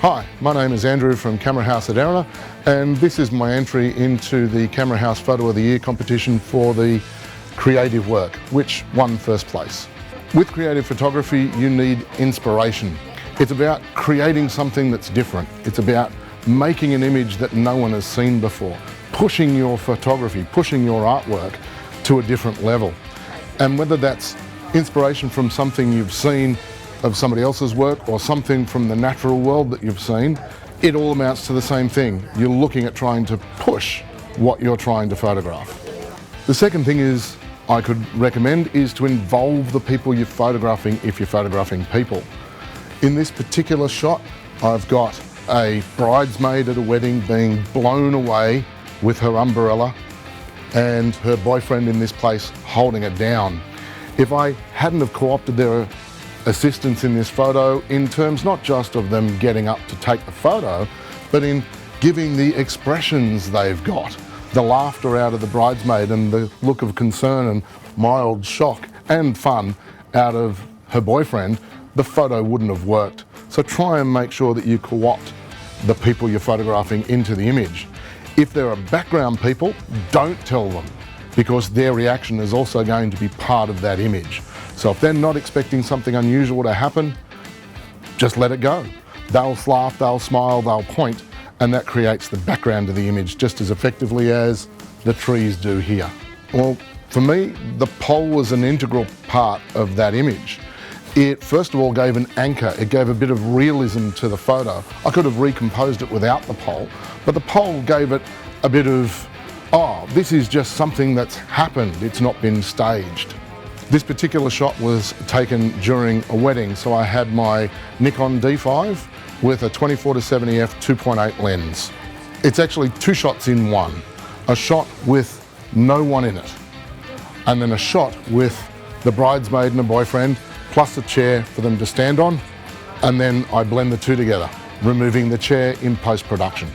Hi, my name is Andrew from Camera House Erina, and this is my entry into the Camera House Photo of the Year competition for the creative work, which won first place. With creative photography, you need inspiration. It's about creating something that's different. It's about making an image that no one has seen before, pushing your photography, pushing your artwork to a different level. And whether that's inspiration from something you've seen of somebody else's work or something from the natural world that you've seen, it all amounts to the same thing. You're looking at trying to push what you're trying to photograph. The second thing is I could recommend is to involve the people you're photographing if you're photographing people. In this particular shot, I've got a bridesmaid at a wedding being blown away with her umbrella and her boyfriend in this place holding it down. If I hadn't have co-opted their assistance in this photo in terms not just of them getting up to take the photo, but in giving the expressions they've got, the laughter out of the bridesmaid and the look of concern and mild shock and fun out of her boyfriend, the photo wouldn't have worked. So try and make sure that you co-opt the people you're photographing into the image. If there are background people, don't tell them, because their reaction is also going to be part of that image. So if they're not expecting something unusual to happen, just let it go. They'll laugh, they'll smile, they'll point, and that creates the background of the image just as effectively as the trees do here. Well, for me, the pole was an integral part of that image. It first of all gave an anchor, it gave a bit of realism to the photo. I could have recomposed it without the pole, but the pole gave it a bit of, oh, this is just something that's happened, it's not been staged. This particular shot was taken during a wedding, so I had my Nikon D5 with a 24-70 f 2.8 lens. It's actually two shots in one. A shot with no one in it, and then a shot with the bridesmaid and a boyfriend, plus a chair for them to stand on, and then I blend the two together, removing the chair in post-production.